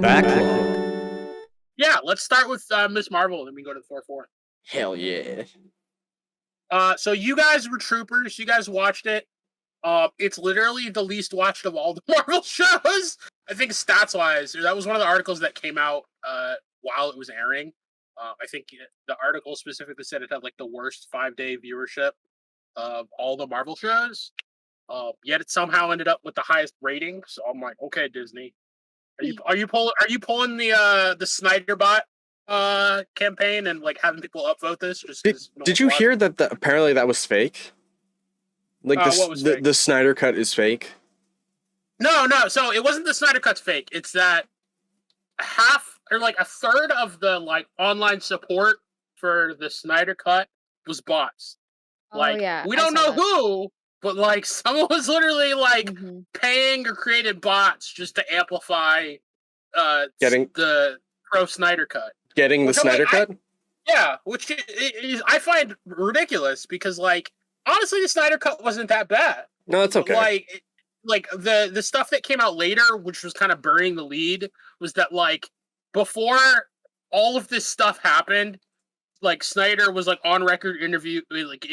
Backlog. Yeah, let's start with Miss Marvel, and then we go to Thor 4. Hell yeah. So you guys were troopers. You guys watched it. It's literally the least watched of all the Marvel shows. I think stats-wise, that was one of the articles that came out while it was airing. I think the article specifically said it had like the worst 5-day viewership of all the Marvel shows. Yet it somehow ended up with the highest rating. So I'm like, okay, Disney, are you pulling the Snyder bot campaign and like having people upvote this just because Did you hear that apparently that was fake? Like what was fake? the Snyder cut is fake? No. So it wasn't the Snyder cut's fake. It's that half or like a third of the like online support for the Snyder cut was bots. Like we don't know who, but like someone was literally like paying or created bots just to amplify getting the pro Snyder cut. Getting the Snyder cut? Yeah, which is I find ridiculous because like honestly the Snyder cut wasn't that bad. No, it's okay. Like the stuff that came out later, which was kind of burying the lead, was that like before all of this stuff happened, like Snyder was like on record interview like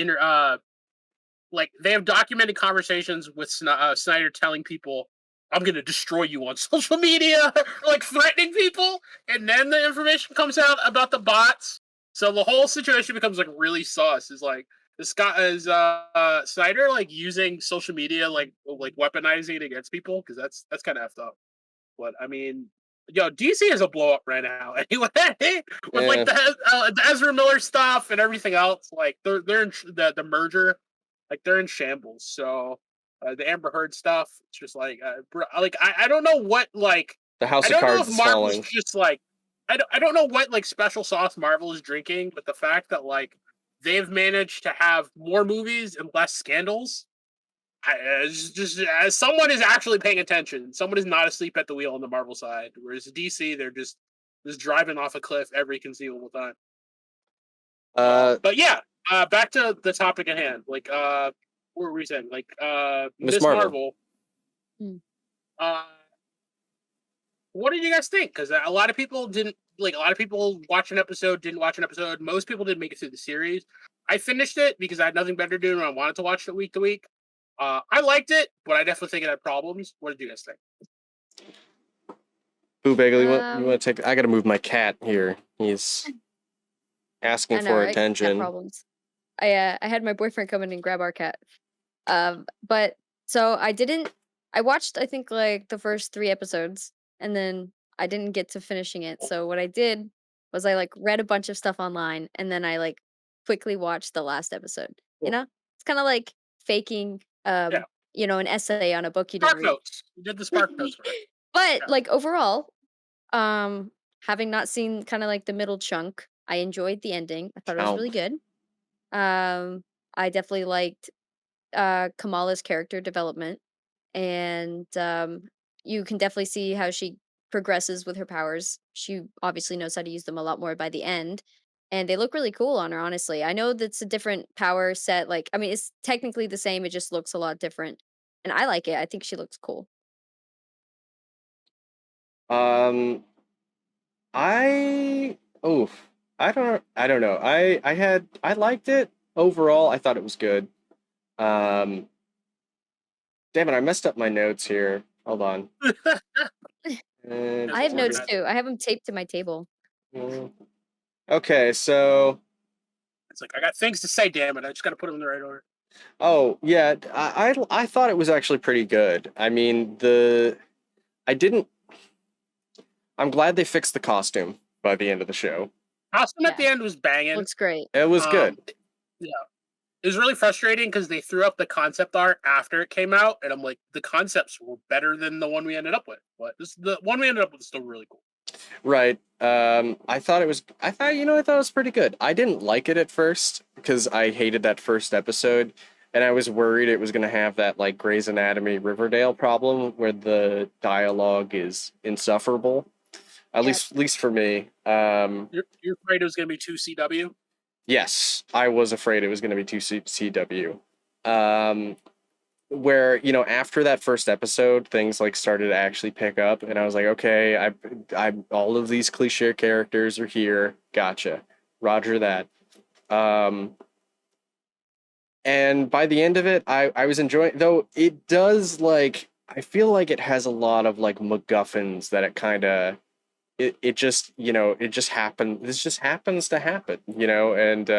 they have documented conversations with Snyder telling people, I'm going to destroy you on social media, like threatening people. And then the information comes out about the bots. So the whole situation becomes like really sus. Is like this guy is Snyder like using social media like weaponizing it against people, because that's kind of effed up. But I mean, DC is a blow up right now anyway with like the Ezra Miller stuff and everything else. Like they're in the merger, like they're in shambles. So the Amber Heard stuff, it's just like I don't know what like the House of Cards is falling. Just like I don't know what like special sauce Marvel is drinking, but the fact that like they've managed to have more movies and less scandals, just as someone is actually paying attention, someone is not asleep at the wheel on the Marvel side, whereas DC they're just driving off a cliff every conceivable time. But yeah, back to the topic at hand. Like, what were we saying? Like, Miss Marvel. What did you guys think? Because a lot of people didn't like. A lot of people watched an episode, didn't watch an episode. Most people didn't make it through the series. I finished it because I had nothing better to do, and I wanted to watch it week to week. I liked it, but I definitely think it had problems. What did you guys think? Boobagel, you want to take? I got to move my cat here. He's asking for attention. Cat problems. I had my boyfriend come in and grab our cat. But so I watched I think like the first 3 episodes, and then I didn't get to finishing it. So what I did was I like read a bunch of stuff online, and then I like quickly watched the last episode. Cool. You know, it's kind of like faking an essay on a book you didn't read. Notes. You did the Spark Notes. But like overall, having not seen kind of like the middle chunk, I enjoyed the ending. I thought it was really good. I definitely liked Kamala's character development, and you can definitely see how she progresses with her powers. She obviously knows how to use them a lot more by the end, and they look really cool on her, honestly. I know that's a different power set. Like, I mean, it's technically the same, it just looks a lot different, and I like it. I think she looks cool. I don't know. I liked it overall. I thought it was good. Damn it, I messed up my notes here. Hold on. I have notes too. I have them taped to my table. Okay, so it's like I got things to say. Damn it, I just got to put them in the right order. Oh yeah, I thought it was actually pretty good. I mean, I'm glad they fixed the costume by the end of the show. Costume at the end was banging. Looks great. It was good. Yeah. It was really frustrating because they threw up the concept art after it came out, and I'm like, the concepts were better than the one we ended up with. But the one we ended up with is still really cool. Right. I thought it was pretty good. I didn't like it at first because I hated that first episode, and I was worried it was going to have that like Grey's Anatomy Riverdale problem where the dialogue is insufferable. At least for me. You're afraid it was going to be too CW? Yes, I was afraid it was going to be too CW. where after that first episode, things like started to actually pick up, and I was like, okay, I all of these cliche characters are here. Gotcha, Roger that. Um, and by the end of it, I was enjoying. Though it does like I feel like it has a lot of like MacGuffins that it kind of it just it just happened. This just happens to happen, and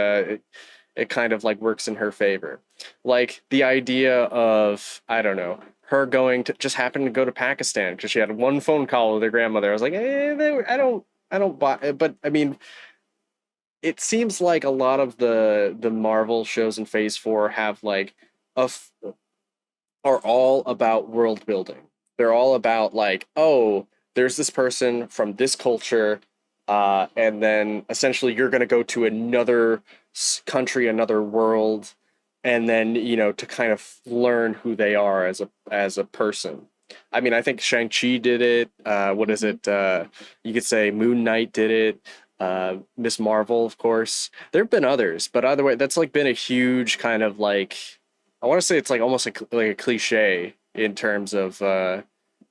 it kind of like works in her favor. Like the idea of, I don't know, her going to just happened to go to Pakistan because she had one phone call with her grandmother. I was like, I don't buy it. But I mean, it seems like a lot of the Marvel shows in Phase 4 have like a are all about world building. They're all about like, oh, there's this person from this culture, and then essentially you're going to go to another country, another world, and then to kind of learn who they are as a person. I mean, I think Shang-Chi did it. What is it? You could say Moon Knight did it. Miss Marvel, of course. There have been others, but either way, that's like been a huge kind of like I want to say it's like almost like a cliche in terms of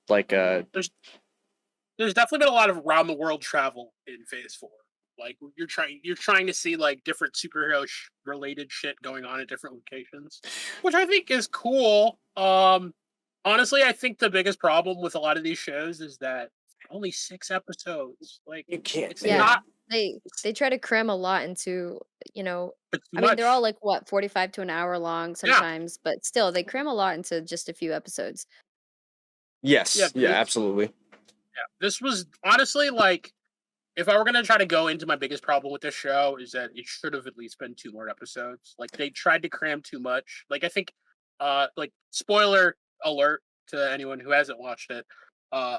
like There's definitely been a lot of around the world travel in Phase 4. Like you're trying to see like different superhero related shit going on at different locations, which I think is cool. Honestly, I think the biggest problem with a lot of these shows is that only 6 episodes. Like you can't. it's Yeah, not they try to cram a lot into, it's too I mean, they're all much. like what, 45 to an hour long Yeah, sometimes, but still they cram a lot into just a few episodes. yeah. Yes, yeah, This absolutely. this was honestly like if I were gonna try to go into my biggest problem with this show is that it should have at least been 2 more episodes. Like they tried to cram too much. Like I think, like spoiler alert to anyone who hasn't watched it.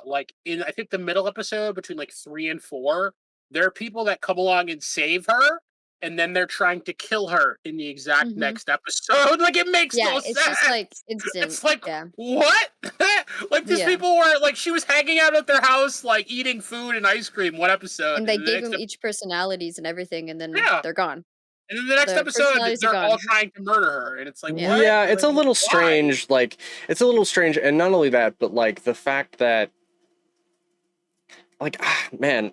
Like in I think the middle episode between like 3 and 4, there are people that come along and save her, and then they're trying to kill her in the exact Mhm. next episode. Like it makes Yeah, no it's just sense. like instant. It's like Yeah. what? Like these Yeah. people were like she was hanging out at their house, like eating food and ice cream one episode, And they and the gave next them each personalities and everything, and then yeah, they're gone. and then the next Their episode personalities are they're all gone. trying to murder her, and it's like Yeah. what? Yeah, it's Like a little why? strange. Like it's a little strange, and not only that, but like the fact that like man,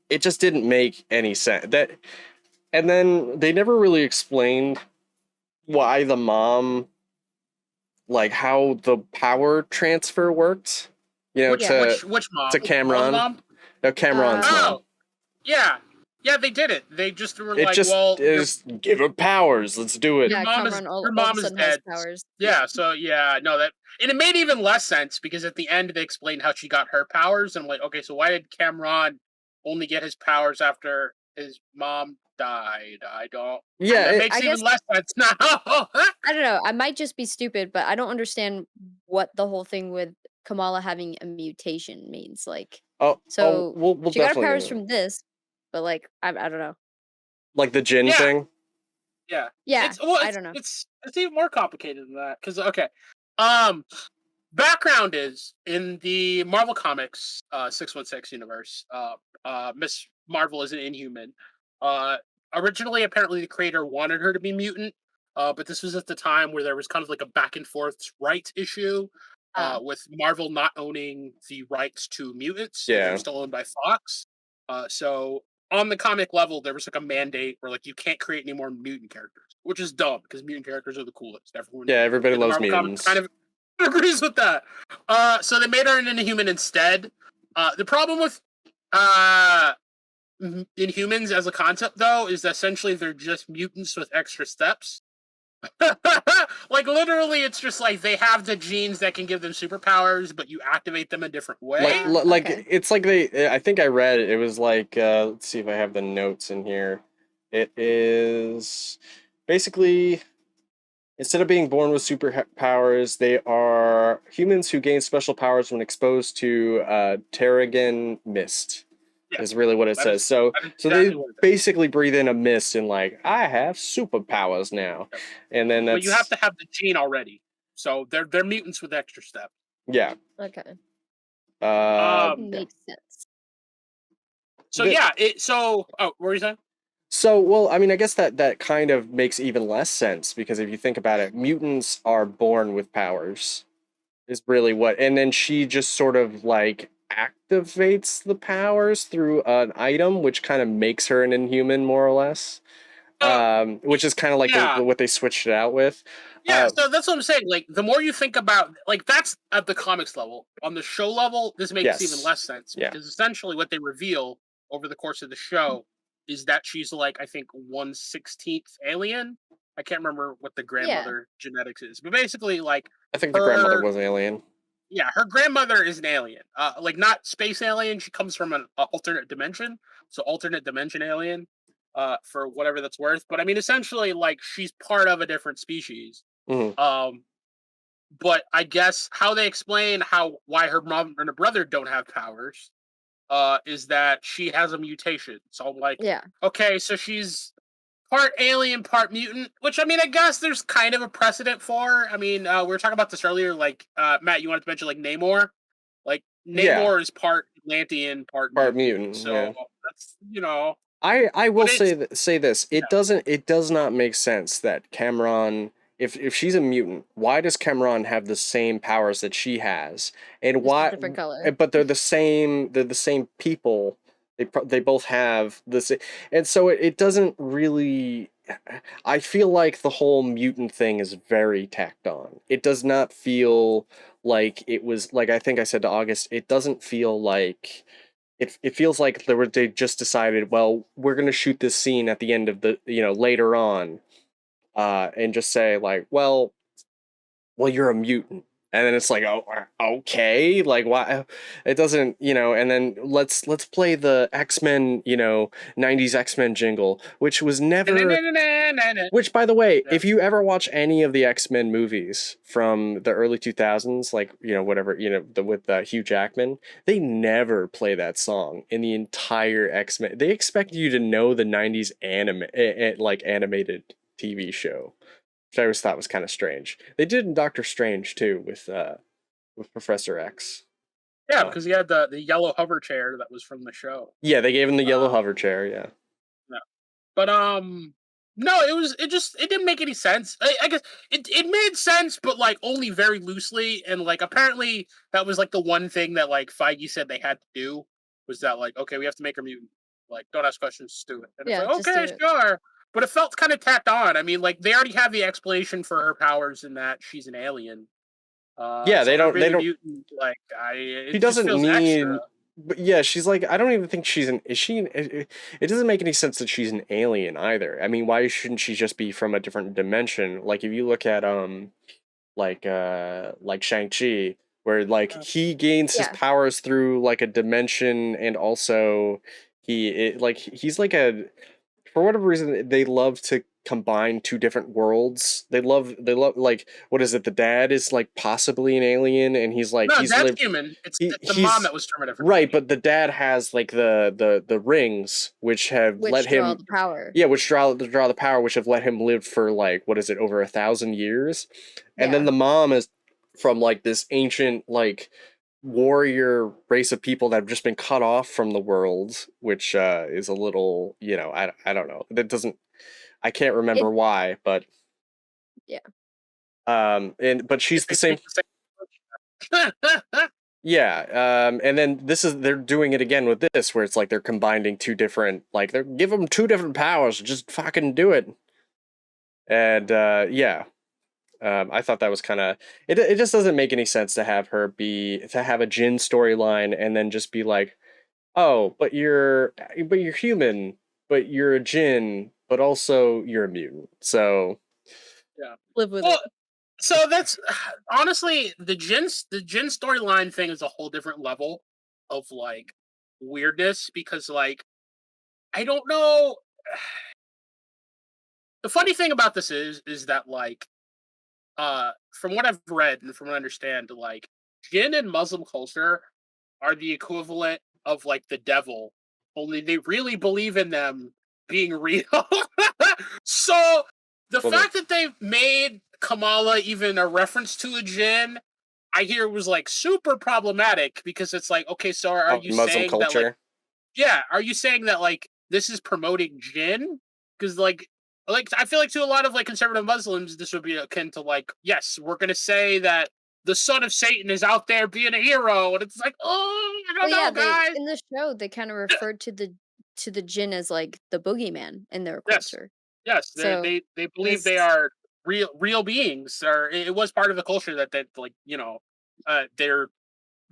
it just didn't make any sense. And then they never really explained why the mom like how the power transfer worked. Which Yeah. To which to mom? Paul's Cameron. mom? No, Cameron's Uh, mom. Oh yeah, yeah, they did it. They just were It like, just well, is give her powers. Let's do it. your yeah, mom is Cameron your all of a mom is sudden has dead. powers. Yeah, so yeah, no, that and it made even less sense because at the end they explained how she got her powers, and I'm like, okay, so why did Cameron only get his powers after his mom died? I don't. Yeah, That makes I even guess less sense now. I don't know. I might just be stupid, but I don't understand what the whole thing with Kamala having a mutation means. Like, oh, so we'll she got her definitely powers from this, but like, I don't know. like the Jin Yeah, thing. yeah. Yeah, It's well, I don't know. it's even more complicated than that because okay, um, background is in the Marvel Comics 616 universe. Miss Marvel is an Inhuman. Uh, Originally, apparently, the creator wanted her to be mutant. But this was at the time where there was kind of like a back and forth rights issue. Uh, With Marvel not owning the rights to mutants, they were Yeah. still owned by Fox. So on the comic level, there was like a mandate where like you can't create any more mutant characters, which is dumb because mutant characters are the coolest. Everyone Yeah, everybody in the loves Marvel comics kind mutants. of agrees with that. So they made her an Inhuman instead. The problem with uh Inhumans as a concept, though, is that essentially they're just mutants with extra steps. Like literally, it's just like they have the genes that can give them superpowers, but you activate them a different way. Like okay. it's like I think I read it. It was like let's see if I have the notes in here. It is basically instead of being born with superpowers, they are humans who gain special powers when exposed to Terrigen mist. Yeah, Is really what it that says. is So that is so exactly they what it is. basically breathe in a mist and like I have superpowers now, Yep. and then But you have that's to have the gene already, so they're mutants with extra steps. yeah. Okay. Uh, Um. yeah. Makes sense. So The- yeah. So oh, what were you saying? So, well, I mean, I guess that kind of makes even less sense because if you think about it, mutants are born with powers, is really what, and then she just sort of like activates the powers through an item, which kind of makes her an inhuman, more or less. Uh, Which is kind of like yeah, what they switched it out with. yeah. So that's what I'm saying. Like, the more you think about, like, that's at the comics level. On the show level, this makes even Yes, less sense yeah, because essentially what they reveal over the course of the show is that she's like, I think, 1/16th alien. I can't remember what the Yeah. grandmother genetics is, but basically, like, I think the grandmother her, was alien. yeah, her grandmother is an alien. Like, not space alien. She comes from an alternate dimension, so alternate dimension alien. For whatever that's worth. But I mean, essentially, like, she's part of a different species. Hmm. Um, but I guess how they explain why her mom and her brother don't have powers, is that she has a mutation. So I'm like, Yeah. okay, so she's part alien, part mutant, which I mean, I guess there's kind of a precedent for. I mean, we were talking about this earlier. Like, Matt, you wanted to mention like Namor. Like, Yeah, Namor is part Atlantean, part part mutant. mutant. So Yeah. that's, you know, I will but it's say this. yeah, It does not make sense that Cameron, if she's a mutant, why does Cameron have the same powers that she has? And Just a why different color. but they're the same people. They both have this, and so it doesn't really, I feel like the whole mutant thing is very tacked on. It does not feel like it was, like I think I said to August, it doesn't feel like it feels like they just decided, well, we're gonna shoot this scene at the end of the, later on, and just say like, well, you're a mutant. And then it's like, oh, okay, like why? It doesn't, and then let's play the X-Men, 90s X-Men jingle, which was never, which, by the way, yeah. if you ever watch any of the X-Men movies from the early 2000s, like, whatever, with Hugh Jackman, they never play that song in the entire X-Men. They expect you to know the 90s like animated TV show, which I always thought was kind of strange. They did in Doctor Strange too with Professor X. Yeah, Uh, because he had the yellow hover chair that was from the show. yeah, they gave him the yellow Uh, hover chair, yeah. yeah. But no, it didn't make any sense. I guess it made sense, but like only very loosely, and like apparently that was like the one thing that like Feige said they had to do was that like, okay, we have to make her mutant. Like, don't ask questions, just do it. And it's Yeah, like, just do okay, it. sure. But it felt kind of tacked on. I mean, like, they already have the explanation for her powers in that she's an alien. Yeah, So her they being a don't mutant, like, she it just doesn't feels extra. need, but yeah, she's like, I don't even think she's an, is she, it doesn't make any sense that she's an alien either. I mean, why shouldn't she just be from a different dimension? Like if you look at like Shang-Chi, where like he gains his Yeah. powers through like a dimension, and also he's like a, for whatever reason they love to combine two different worlds. They love, like, what is it, the dad is like possibly an alien, and he's like No, he's that's lived, human. It's the mom he's that was from a different right, dimension. but the dad has like the rings which have let Which draw him, the power. yeah, which draw the power, which have let him live for like, what is it, over 1,000 years. And then Yeah. the mom is from like this ancient like warrior race of people that have just been cut off from the world, which is a little, I don't know, that doesn't, I can't remember It why, but yeah. and but she's the They same. take the same approach. Yeah, and then they're doing it again with this, where it's like they're combining two different, like they're give them two different powers, just fucking do it. And yeah, I thought that was kind of, it just doesn't make any sense to have her be, to have a Jin storyline and then just be like, oh, but you're human, but you're a Jin, but also you're a mutant. So Yeah. Live with Well, it. so that's honestly the Jin storyline thing is a whole different level of like weirdness because like I don't know. The funny thing about this is that like from what I've read and from what I understand, like Jin and Muslim culture are the equivalent of like the devil, only they really believe in them being real. So the well, fact that they've made Kamala even a reference to a Jin, I hear was like super problematic because it's like, okay, so are oh, you Muslim saying that like, culture. yeah, are you saying that like this is promoting jinn, because like I feel like to a lot of like conservative Muslims, this would be akin to like, yes, we're gonna say that the son of Satan is out there being a hero, and it's like, oh, I don't Well, yeah, know, they guys. in the show, they kinda referred to the jinn as, like, the boogeyman in their Yes, culture. yes, So, they believe they this are real beings, or it was part of the culture that like they're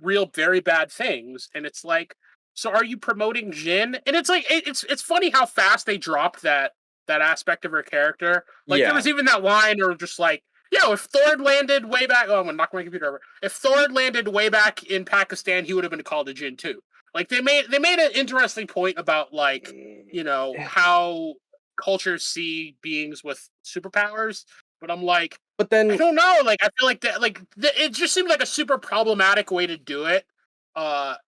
real very bad things, and it's like, so are you promoting Jin? And it's like it's funny how fast they dropped that aspect of her character. Like there Yeah. was even that line or just like, yo, if Thor landed way back, oh, I'm gonna knock my computer over. If Thor landed way back in Pakistan, he would have been called a Jin too. Like they made an interesting point about like, how cultures see beings with superpowers, but I'm like, But I then, don't know. Like, I feel like that. Like, it just seemed like a super problematic way to do it.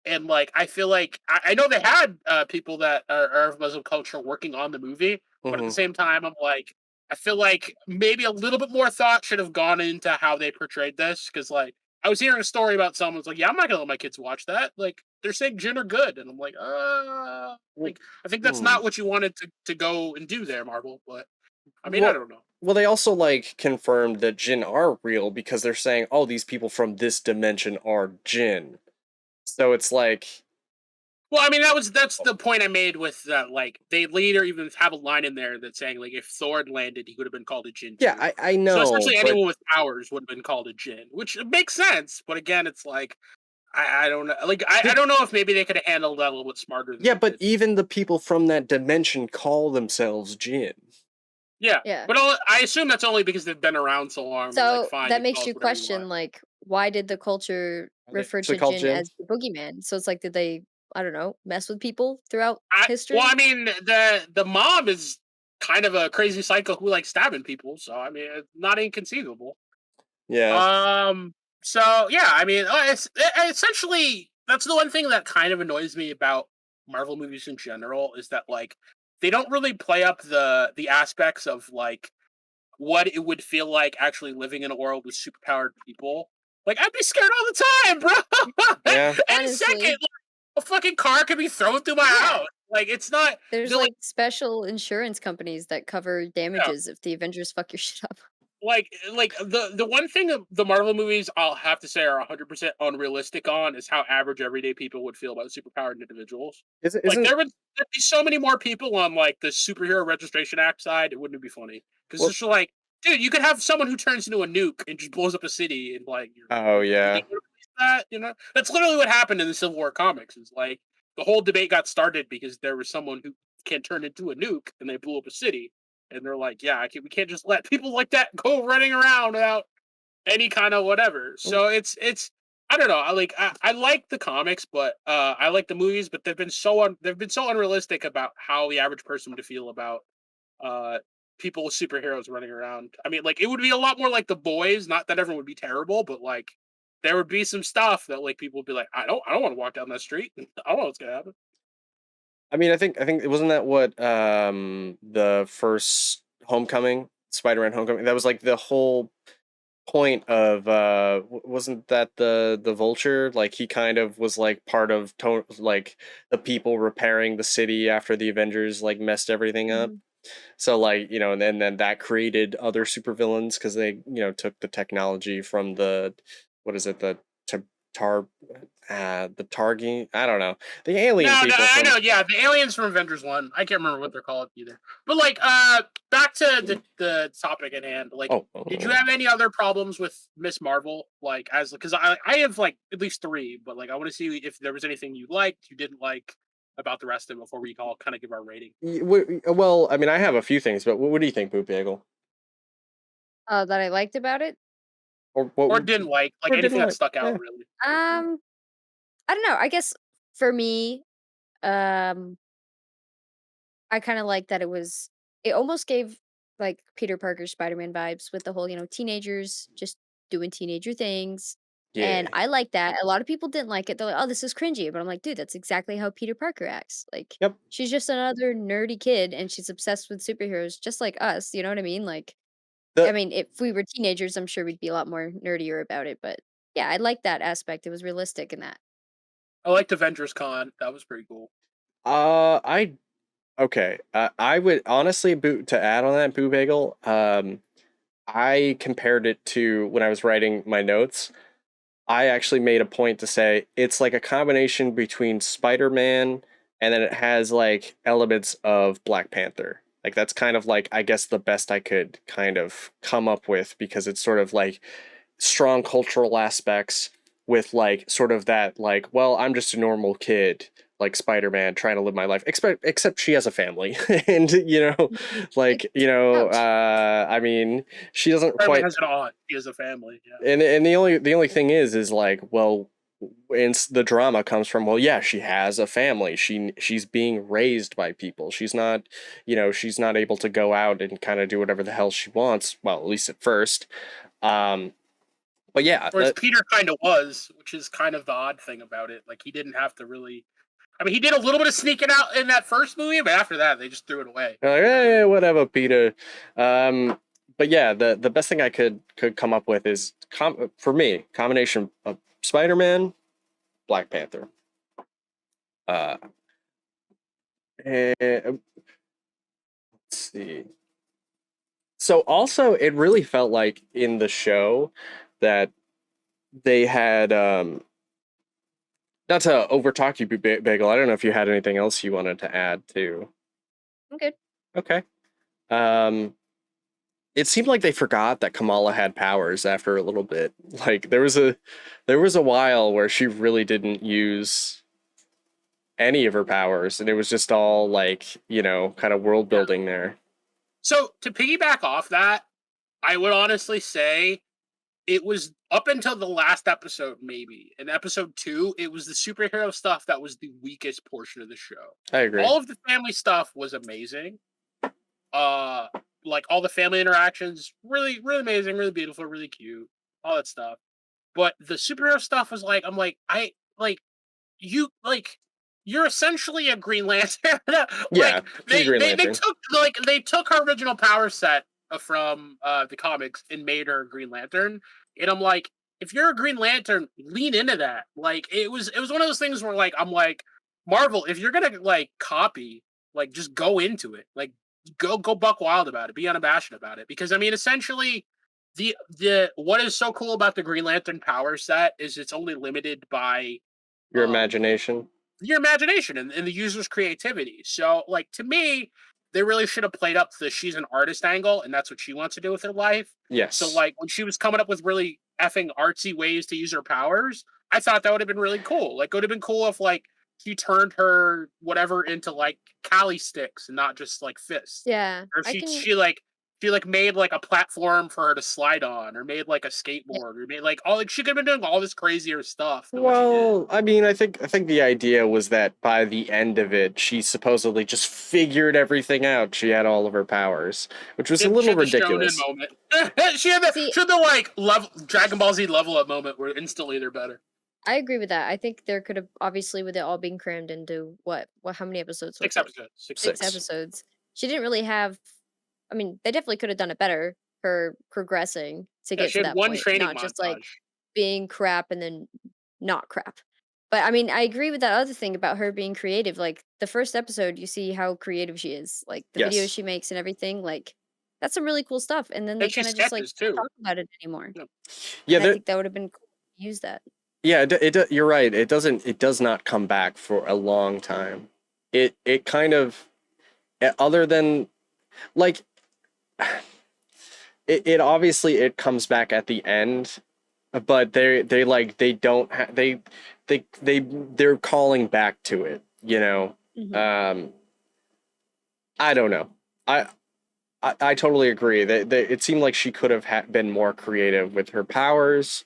And like, I feel like I know they had people that are of Muslim culture working on the movie, but at the mhm. same time, I'm like, I feel like maybe a little bit more thought should have gone into how they portrayed this. Because like, I was hearing a story about someone's like, yeah, I'm not gonna let my kids watch that. Like, they're saying jinn are good, and I'm like, Well, like, I think that's hmm. not what you wanted to go and do there, Marvel. But I mean, I Well, don't know. well, they also like confirmed that Jinn are real because they're saying, "Oh, these people from this dimension are Jinn." So it's like, Well, I mean, that's the point I made with that. Like, they later even have a line in there that's saying, like, if Thor had landed, he would have been called a Jin yeah, too. I So know, essentially, but anyone with powers would have been called a Jin, which makes sense. But again, it's like I don't know. Like, I did don't know if maybe they could have handled that a little bit smarter than yeah, they but did. even the people from that dimension call themselves Jinn. Yeah, yeah. but I assume that's only because they've been around so long. They're like, So, fine, that you call makes us you whatever you want. question, like, why did the culture Are they refer actually to called jinn Jinn? as the boogeyman? So it's like, did they, I don't know, mess with people throughout Well, history? I mean, the mom is kind of a crazy psycho who likes stabbing people. So I mean, it's not inconceivable. Yeah. Um. So yeah, I mean, essentially that's the one thing that kind of annoys me about Marvel movies in general is that like they don't really play up the aspects of like what it would feel like actually living in a world with superpowered people. Like I'd be scared all the time, bro. Yeah. Any second, Honestly, like, a fucking car could be thrown through my yeah. house. Like it's not There's, they're like like, special insurance companies that cover yeah, damages if the Avengers fuck your shit up. like the one thing of the Marvel movies I'll have to say are 100% unrealistic on is how average everyday people would feel about superpowered individuals. Isn't Like isn't there'd be so many more people on like the superhero registration act side. It wouldn't be funny because well? it's just like, dude, you could have someone who turns into a nuke and just blows up a city and like Oh you yeah. think we're release that? You know, that's literally what happened in the Civil War comics. Is like the whole debate got started because there was someone who can turn into a nuke and they blew up a city. And they're like, yeah, we can't just let people like that go running around without any kind of whatever. So it's I don't know. I like the comics, but I like the movies, but they've been so unrealistic about how the average person would feel about uh people with superheroes running around. I mean, like it would be a lot more like the boys. Not that everyone would be terrible, but like there would be some stuff that like people would be like, I don't want to walk down that street. I don't know what's gonna happen. I mean, I think it wasn't that what the first Homecoming, Spider-Man Homecoming. That was like the whole point of wasn't that the Vulture? Like he kind of was like part of like the people repairing the city after the Avengers like messed everything up. Mhm. So like, and then that created other supervillains because they, took the technology from the what is it, the t- tar the Targi, I don't know. The alien No, people I from know. Yeah, the aliens from Avengers One. I can't remember what they're called either. But like, back to the topic at hand. Like, oh, did you have any other problems with Miss Marvel? Like, as because I have like at least three, but like I want to see if there was anything you liked, you didn't like about the rest of them before we all kind of give our rating. well, I mean, I have a few things, but what do you think, Boobagel? That I liked about it? Or what Or didn't like or didn't anything that like? stuck out Yeah. really. Um, I don't know, I guess for me, um, I kinda like that it almost gave, like, Peter Parker Spider-Man vibes with the whole, teenagers just doing teenager things, and Yeah. I like that. A lot of people didn't like it. They're like, "Oh, this is cringy," but I'm like, "Dude, that's exactly how Peter Parker acts." Like, Yep. she's just another nerdy kid, and she's obsessed with superheroes just like us, you know what I mean? Like, I The mean, if we were teenagers, I'm sure we'd be a lot more nerdier about it, but yeah, I like that aspect. It was realistic in that. I liked Avengers Con. That was pretty cool. I Okay, I would honestly to add on that Boobagel. I compared it to when I was writing my notes. I actually made a point to say it's like a combination between Spider-Man and then it has like elements of Black Panther. Like that's kind of like I guess the best I could kind of come up with because it's sort of like strong cultural aspects with like sort of that like well I'm just a normal kid like Spider-Man trying to live my life except she has a family and like Ouch. I mean she doesn't Spider-Man quite has an aunt. He has a family. Yeah. and the only thing is like well and the drama comes from well yeah she has a family she's being raised by people she's not able to go out and kind of do whatever the hell she wants well at least at first um but yeah Whereas Peter kind of was, which is kind of the odd thing about it. Like he didn't have to really. I mean, he did a little bit of sneaking out in that first movie, but after that, they just threw it away. like, hey, whatever, Peter. But yeah, the best thing I could come up with is for me combination of Spider-Man, Black Panther. Uh, and, let's see. So also, it really felt like in the show that they had not to overtalk you, Bagel. I don't know if you had anything else you wanted to add to. I'm good. Okay. Um, it seemed like they forgot that Kamala had powers after a little bit. Like there was a while where she really didn't use any of her powers, and it was just all like kind of world building there. So to piggyback off that, I would honestly say it was up until the last episode, maybe. In episode 2, it was the superhero stuff that was the weakest portion of the show. I agree. All of the family stuff was amazing. Like all the family interactions, really, really amazing, really beautiful, really cute, all that stuff. But the superhero stuff was like, I'm like, you like you're essentially a Green Lantern. Yeah, Like she's a Green they Lantern. took her original power set from the comics and made her a Green Lantern. And I'm like, if you're a Green Lantern, lean into that. Like it was one of those things where like I'm like, Marvel, if you're gonna like copy, like just go into it. Like go buck wild about it. Be unabashed about it. Because I mean essentially the what is so cool about the Green Lantern power set is it's only limited by Your imagination. your imagination and the user's creativity. So, like to me, they really should have played up the she's an artist angle, and that's what she wants to do with her life. Yes. So, like when she was coming up with really effing artsy ways to use her powers, I thought that would have been really cool. Like, it would have been cool if like she turned her whatever into like Kali sticks and not just like fists. Yeah. Or she like made like a platform for her to slide on, or made like a skateboard, or made like all like she could have been doing all this crazier stuff than what she did. Well, I mean, I think the idea was that by the end of it, she supposedly just figured everything out. She had all of her powers, which was a She little had the ridiculous. shonen moment. she had the like level Dragon Ball Z level up moment where instantly they're better. I agree with that. I think there could have obviously with it all being crammed into what how many episodes was 6 it? episodes. Six Six. episodes. She didn't really have. I mean, they definitely could have done it better. Her progressing to Yeah, get she to had that one point, training not just montage. like being crap and then not crap. But I mean, I agree with that other thing about her being creative. Like the first episode, you see how creative she is. Like the videos Yes. she makes and everything. Like that's some really cool stuff. And then they And she kind of just like sketches don't too. talk about it anymore. Yeah. Yeah. And I think that would have been cool to use that. Yeah. You're right. It doesn't. It does not come back for a long time. It kind of, other than like, it obviously it comes back at the end, but they like they don't they're calling back to it. Mhm. I don't know. I totally agree that it seemed like she could have been more creative with her powers.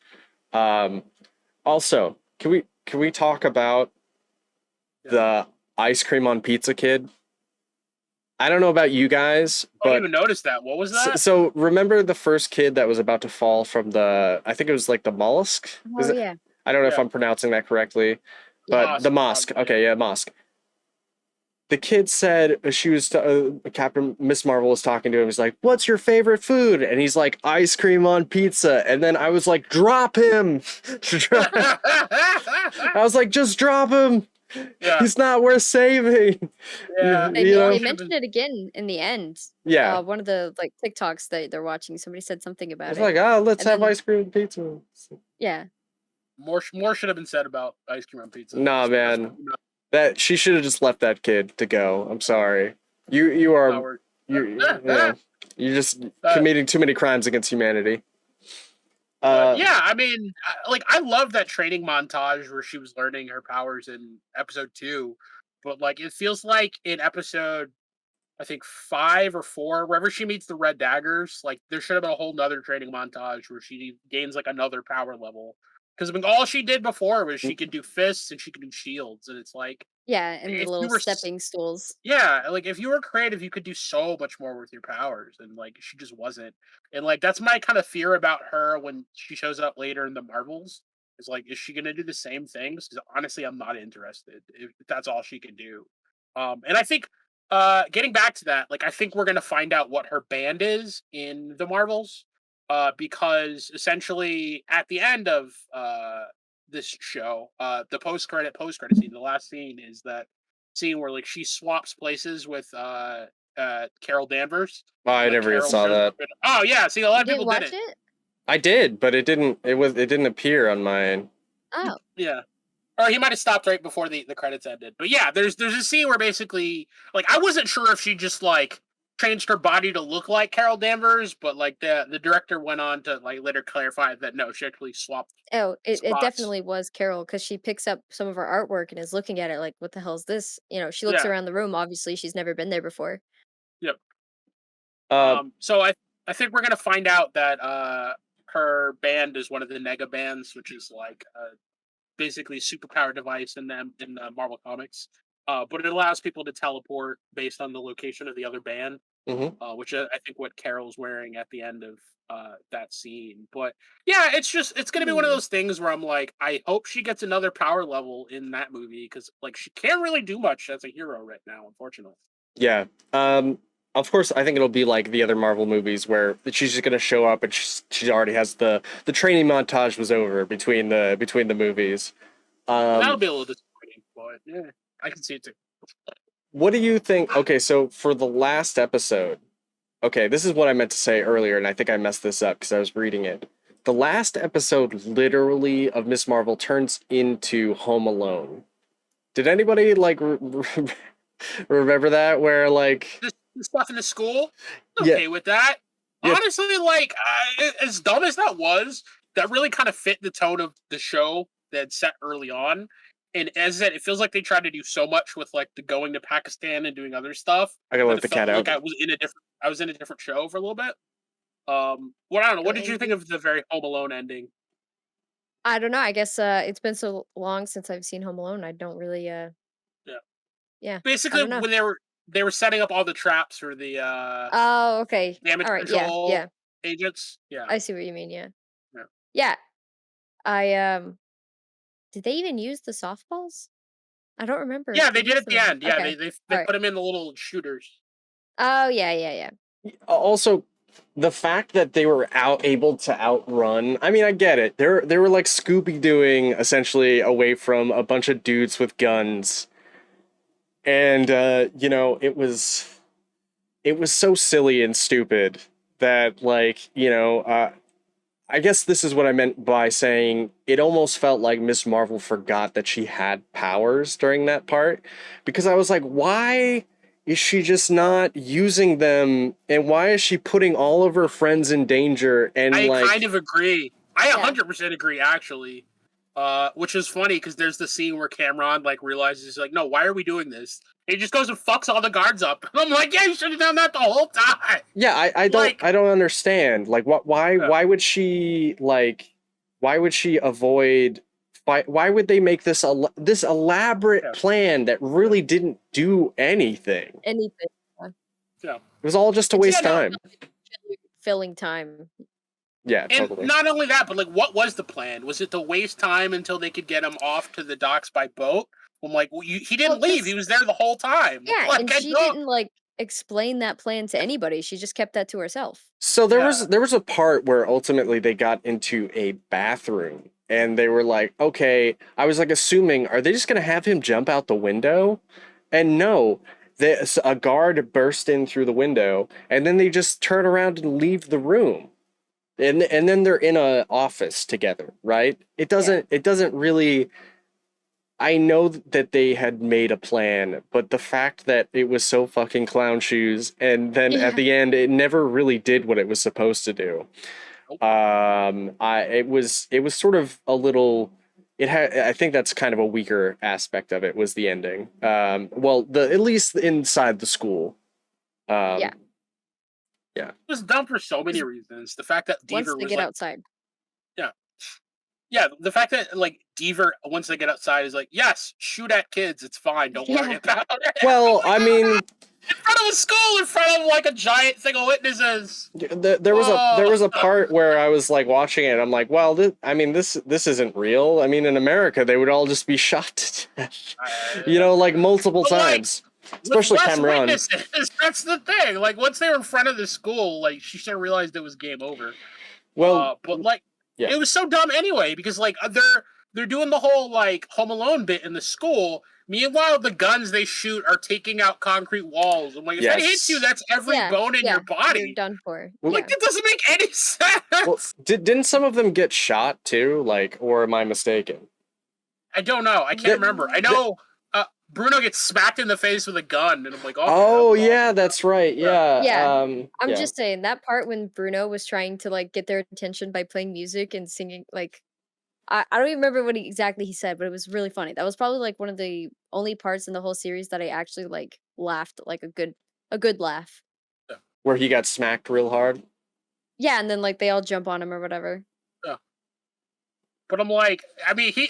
Um, Also, can we talk about the ice cream on pizza kid? I don't know about you guys, I didn't but even notice that. What was so, that? so remember the first kid that was about to fall from I think it was like the mollusk? Oh yeah. I don't know if Yeah. I'm pronouncing that correctly, Yeah. but the mosque. Probably. Okay, yeah, mosque. The kid said Captain Miss Marvel was talking to him. He's like, "What's your favorite food?" And he's like, "Ice cream on pizza." And then I was like, "Drop him!" I was like, "Just drop him!" Yeah. He's not worth saving. Yeah. They, You know? they mentioned it again in the end. Yeah. One of the like TikToks that they're watching, somebody said something about It's it. like, let's And have then- ice cream and pizza. Yeah. More should have been said about ice cream on pizza. Nah, man. That she should have just left that kid to go. I'm sorry. You are Howard. you're just committing too many crimes against humanity. Yeah, I mean, I love that training montage where she was learning her powers in episode 2, but like it feels like in episode, I think 5 or 4, wherever she meets the Red Daggers, like there should have been a whole nother training montage where she gains like another power level. Because I mean, all she did before was she could do fists and she could do shields, and it's like Yeah, and the if little you were stepping stools. yeah, like if you were creative, you could do so much more with your powers, and like she just wasn't. And like that's my kind of fear about her when she shows up later in the Marvels. Is like, is she gonna do the same things? Because honestly, I'm not interested if that's all she can do. And I think, getting back to that, like I think we're gonna find out what her band is in the Marvels, because essentially at the end of this show, the post credit scene, the last scene is that scene where like she swaps places with Carol Danvers. Oh, I Like, never even Carol saw shows that. up oh yeah, see a lot You of people didn't did watch it. it? I did, but it didn't appear on mine. Oh. Yeah. Or he might have stopped right before the credits ended. But yeah, there's a scene where basically like I wasn't sure if she just like changed her body to look like Carol Danvers, but like the director went on to like later clarify that no, she actually swapped Oh, it spots. definitely was Carol because she picks up some of her artwork and is looking at it like, what the hell is this? You know, she looks Yeah. around the room. Obviously, she's never been there before. Yep. Uh, So I think we're gonna find out that her band is one of the Nega bands, which is like basically a superpower device in them in Marvel Comics. But it allows people to teleport based on the location of the other band, mhm. which I think what Carol's wearing at the end of that scene. But yeah, it's gonna be one of those things where I'm like, I hope she gets another power level in that movie because like she can't really do much as a hero right now, unfortunately. Yeah. Of course, I think it'll be like the other Marvel movies where she's just gonna show up and she already has the training montage was over between the movies. That'll be a little disappointing, but yeah, I can see it too. What do you think? Okay, so for the last episode, okay, this is what I meant to say earlier, and I think I messed this up because I was reading it. The last episode, literally, of Miss Marvel turns into Home Alone. Did anybody like remember that? Where like, The stuff in the school, Yeah. okay with that. Yeah. Honestly, like as dumb as that was, that really kind of fit the tone of the show that set early on. And as I said, it feels like they tried to do so much with like the going to Pakistan and doing other stuff. I gotta that let it the felt cat out. like I was in a different show for a little bit. What I don't know. What did you think of the very Home Alone ending? I don't know. I guess it's been so long since I've seen Home Alone. I don't really. Yeah. Yeah. Basically, I don't know. when they were setting up all the traps for the Oh, okay. damage All right. Yeah. control Yeah. agents. Yeah. I see what you mean. Yeah. Yeah. Yeah. I. Did they even use the softballs? I don't remember. Yeah, if they did used at the them. end. Yeah, Okay. they Alright. put them in the little shooters. Oh yeah. Yeah. Yeah. Also, the fact that they were able to outrun, I mean, I get it. They were like Scooby Dooing essentially away from a bunch of dudes with guns. And you know, it was so silly and stupid that like, you know, I guess this is what I meant by saying it almost felt like Miss Marvel forgot that she had powers during that part, because I was like, why is she just not using them, and why is she putting all of her friends in danger? And I like, kind of agree. I Yeah. 100% agree, actually. Which is funny because there's the scene where Cameron like realizes like, no, why are we doing this? He just goes and fucks all the guards up. I'm like, yeah, you should have done that the whole time. yeah, I don't understand. Like, why would she like, why would she avoid? Why would they make this this elaborate plan that really didn't do anything? Anything. It was all just to waste time. Filling time. Yeah, And totally. not only that, but like, what was the plan? Was it to waste time until they could get him off to the docks by boat? I'm like, well, he didn't Well, leave. He was there the whole time. Yeah, Like, and she didn't like explain that plan to anybody. She just kept that to herself. So there Yeah. was a part where ultimately they got into a bathroom and they were like, okay, I was like assuming, are they just gonna have him jump out the window? And no, a guard burst in through the window, and then they just turn around and leave the room. And then they're in a office together, right? It doesn't really. I know that they had made a plan, but the fact that it was so fucking clown shoes, and then at the end, it never really did what it was supposed to do. It was sort of a little. It had. I think that's kind of a weaker aspect of it was the ending. Well, at least inside the school. Yeah. It was dumb for so many reasons. The fact that once they get outside. Yeah, the fact that like Deaver, once they get outside, is like, yes, shoot at kids, it's fine, don't worry about it. Well, I mean, in front of a school, in front of like a giant thing of witnesses. There was a part where I was like watching it. I'm like, well, this isn't real. I mean, in America, they would all just be shot to death, like multiple times. Especially Cameron. That's the thing. Like once they were in front of the school, like she should have realized it was game over. Well, but like. Yeah. It was so dumb anyway, because like they're doing the whole like Home Alone bit in the school. Meanwhile, the guns they shoot are taking out concrete walls. I'm like, if that hits you, that's every bone in your body. You're done for. Like it doesn't make any sense. Well, didn't some of them get shot too? Like, or am I mistaken? I don't know. I can't remember. I know Bruno gets smacked in the face with a gun, and I'm like, oh yeah, that's right. Yeah. I'm just saying that part when Bruno was trying to like get their attention by playing music and singing, like I don't even remember what exactly he said, but it was really funny. That was probably like one of the only parts in the whole series that I actually like laughed, like a good laugh. Where he got smacked real hard. Yeah, and then like they all jump on him or whatever. But I'm like, I mean, he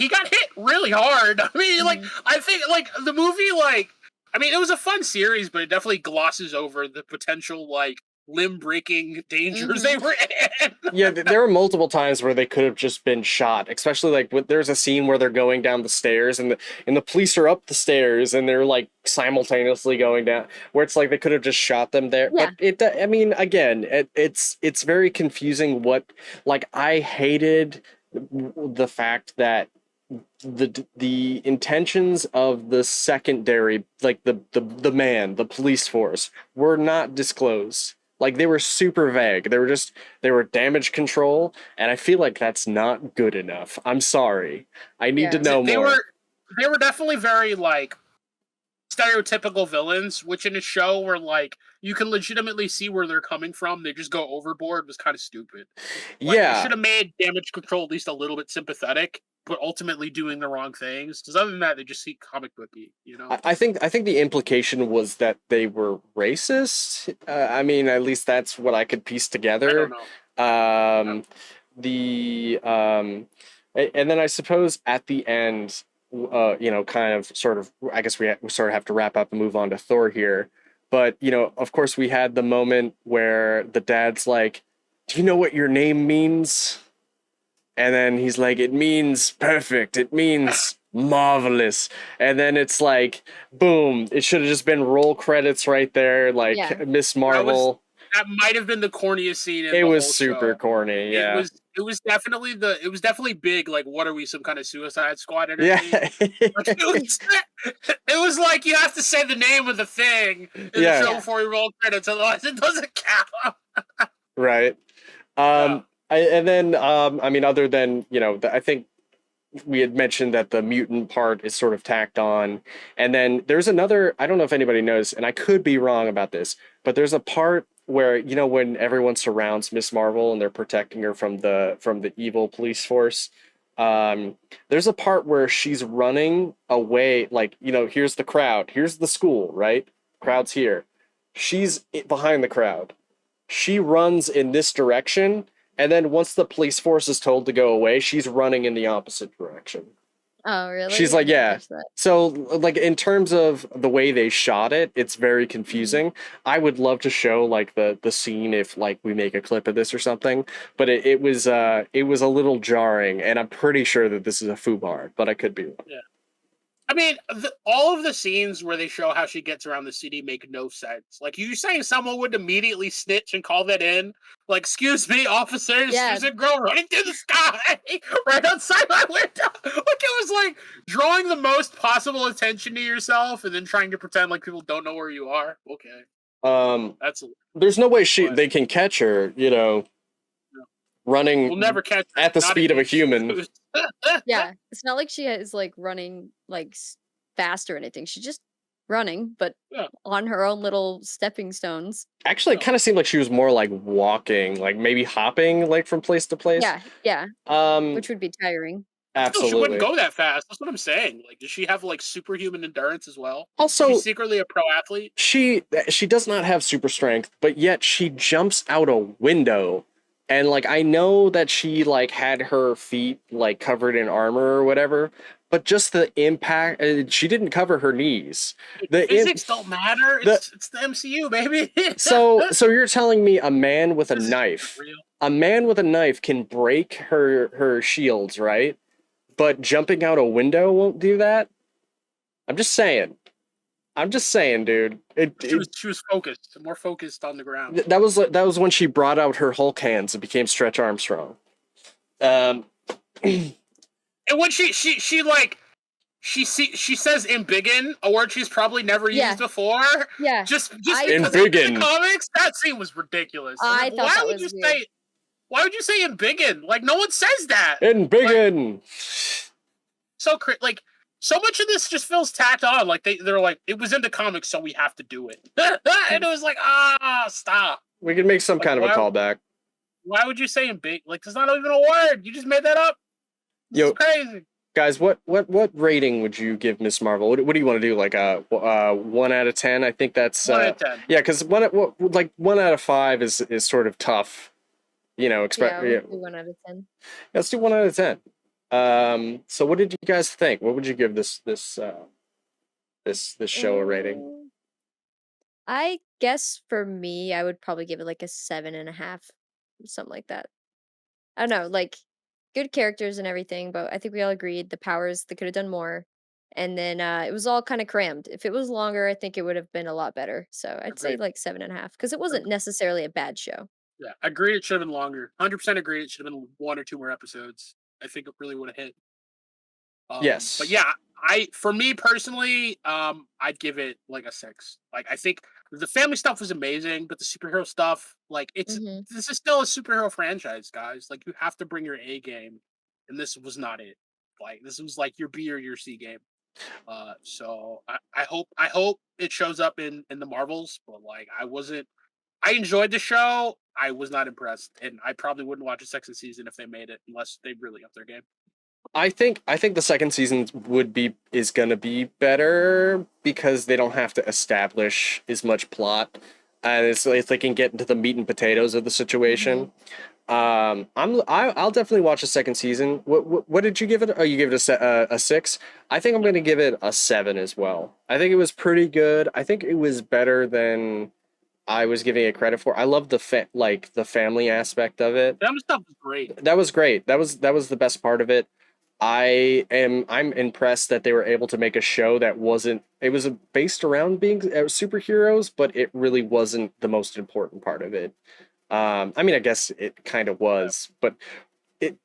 got hit really hard. I mean, like, I think, like, the movie, like, I mean, it was a fun series, but it definitely glosses over the potential, like, limb-breaking dangers they were in. Yeah, there were multiple times where they could have just been shot, especially, like, there's a scene where they're going down the stairs, and the police are up the stairs, and they're, like, simultaneously going down, where it's like they could have just shot them there. Yeah. But, I mean, again, it's very confusing like, I hated the fact that the intentions of the secondary, like the police force, were not disclosed. Like, they were super vague. They were damage control, and I feel like that's not good enough. I'm sorry. I need to know more. They were definitely very like stereotypical villains, which in a show where like you can legitimately see where they're coming from, they just go overboard, was kind of stupid. Like, they should have made damage control at least a little bit sympathetic, but ultimately doing the wrong things. Because other than that, they just see comic booky, I think the implication was that they were racist. I mean, at least that's what I could piece together. I don't know. And then I suppose at the end, kind of sort of, I guess we sort of have to wrap up and move on to Thor here. But, of course, we had the moment where the dad's like, do you know what your name means? And then he's like, it means perfect. It means marvelous. And then it's like, boom. It should have just been roll credits right there. Like, Miss Marvel. That might have been the corniest scene in it the was whole super show. Corny, yeah. It was definitely big, like, what are we, some kind of Suicide Squad energy? Yeah. Like, it was like you have to say the name of the thing in the show before you roll credits, otherwise it doesn't count. Right. I mean, other than, I think we had mentioned that the mutant part is sort of tacked on. And then there's another, I don't know if anybody knows, and I could be wrong about this, but there's a part where, when everyone surrounds Miss Marvel and they're protecting her from the evil police force, there's a part where she's running away, like, here's the crowd, here's the school, right? Crowd's here. She's behind the crowd. She runs in this direction, and then once the police force is told to go away, she's running in the opposite direction. Oh, really? She's like, yeah. So, like, in terms of the way they shot it, it's very confusing. I would love to show, like, the scene if, like, we make a clip of this or something. But it was a little jarring, and I'm pretty sure that this is a FUBAR, but I could be wrong. Yeah. I mean, all of the scenes where they show how she gets around the city make no sense. Like, you saying someone would immediately snitch and call that in? Like, excuse me, officers, Yeah. there's a girl running through the sky right outside my window. Like, it was like drawing the most possible attention to yourself and then trying to pretend like people don't know where you are. Okay, that's There's no way but they can catch her, running we'll never catch her. at the Not speed of a in human. shoes. Yeah, it's not like she is like running like fast or anything. She's just running, but Yeah. on her own little stepping stones. Actually, it kind of seemed like she was more like walking, like maybe hopping, like from place to place. Yeah, Um, which would be tiring. absolutely. Still, she wouldn't go that fast. That's what I'm saying. Like, does she have like superhuman endurance as well? Also, she's secretly a pro athlete. She does not have super strength, but yet she jumps out a window. And like I know that she like had her feet like covered in armor or whatever, but just the impact, she didn't cover her knees. The physics don't matter. It's the MCU, baby. so you're telling me a man with a knife, can break her shields, right? But jumping out a window won't do that? I'm just saying, dude. She was focused, more focused on the ground. That was when she brought out her Hulk hands and became Stretch Armstrong. And when she says "embiggen," a word she's probably never used before. Yeah, just because embiggen. in the comics, that scene was ridiculous. I thought that was weird. Why would you say "embiggen"? Like, no one says that. Embiggen. Like, so much of this just feels tacked on. Like they're like, it was in the comics, so we have to do it. And it was like, stop. We could make some kind of a callback. Why would you say "embiggen"? Like, there's not even a word. You just made that up. This is crazy. Guys, what rating would you give Miss Marvel? What do you want to do? Like a 1 out of 10? I think that's 1 out of 10. Yeah, because 1 out of 5 is sort of tough. We'll do 1 out of 10. Let's do 1 out of 10. So what did you guys think? What would you give this show a rating? I guess for me, I would probably give it like a 7.5, something like that. I don't know, like good characters and everything, but I think we all agreed the powers they could have done more. And then it was all kind of crammed. If it was longer, I think it would have been a lot better. So I'd say like 7.5 because it wasn't necessarily a bad show. Yeah, agreed. It should have been longer. 100% agreed. It should have been 1 or 2 more episodes. I think it really would have hit. Yes, but yeah, for me personally, I'd give it like a 6. Like, I think the family stuff was amazing, but the superhero stuff, like, this is still a superhero franchise, guys. Like, you have to bring your A game, and this was not it. Like, this was like your B or your C game. So I hope it shows up in the Marvels, but like I enjoyed the show. I was not impressed, and I probably wouldn't watch a second season if they made it unless they really upped their game. I think the second season is gonna be better because they don't have to establish as much plot, and it's they can get into the meat and potatoes of the situation. I'll definitely watch the second season. What did you give it? Oh, you gave it a 6. I think I'm gonna give it a 7 as well. I think it was pretty good. I think it was better than I was giving it credit for. I love the family aspect of it. That stuff was great. That was great. That was the best part of it. I'm impressed that they were able to make a show that wasn't. It was based around being superheroes, but it really wasn't the most important part of it. I mean, I guess it kind of was, but they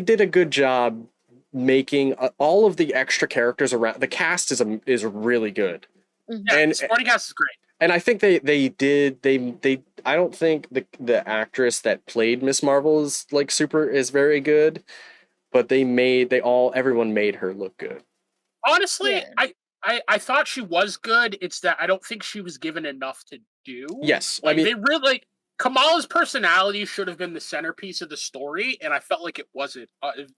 did a good job making all of the extra characters around. The cast is really good. Yeah, and supporting cast is great. And I think they I don't think the actress that played Miss Marvel is very good, but everyone made her look good. Honestly, yeah. I thought she was good. It's that I don't think she was given enough to do. Yes, I mean, they really Kamala's personality should have been the centerpiece of the story, and I felt like it wasn't.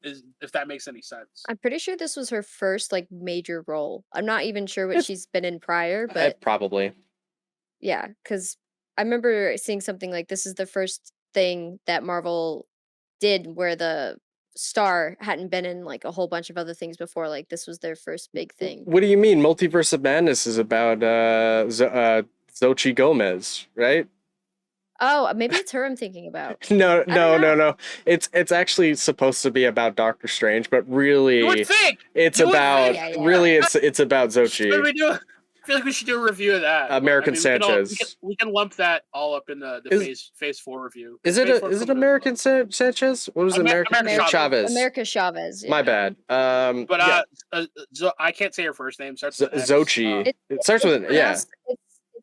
If that makes any sense. I'm pretty sure this was her first major role. I'm not even sure what she's been in prior, but probably. Yeah, because I remember seeing something like this is the first thing that Marvel did where the star hadn't been in a whole bunch of other things before. Like this was their first big thing. What do you mean? Multiverse of Madness is about Xochitl Gomez, right? Oh, maybe it's her I'm thinking about. No, I don't no, no, know. no. It's actually supposed to be about Doctor Strange, but You would really, think. it's You would about think. Yeah, yeah. really it's about Should Zochi, we do? I feel like we should do a review of that. But, I American mean, Sanchez. we can lump that all up in the Is phase 4 review. is 'Cause it phase 4 is it comes out. American Sanchez? What was it? American America America Chavez. Chavez. America Chavez, My yeah. bad. But Yeah, I can't say her first name. Starts with X. Zochi. It, It starts it's with an yeah.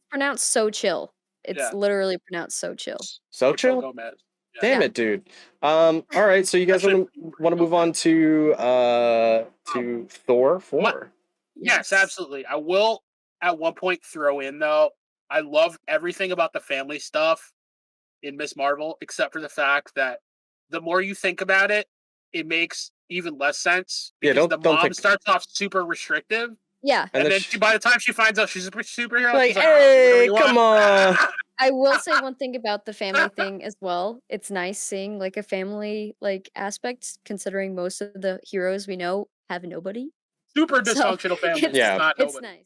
pronounced so chill. It's Yeah. literally pronounced so chill. So Ocho chill. Gomez. Yeah. Damn it, dude. All right, so you guys Actually, want to move on to Thor 4? Yes, absolutely. I will at one point throw in though. I love everything about the family stuff in Miss Marvel, except for the fact that the more you think about it, it makes even less sense Yeah, because the don't mom think. starts off super restrictive, Yeah. and then by the time she finds out she's a superhero, like, she's like, hey, "Oh, do whatever you come want." on. I will say one thing about the family thing as well. It's nice seeing like a family like aspect, considering most of the heroes we know have nobody. Super So dysfunctional family. it's Yeah. Not it's nobody. nice.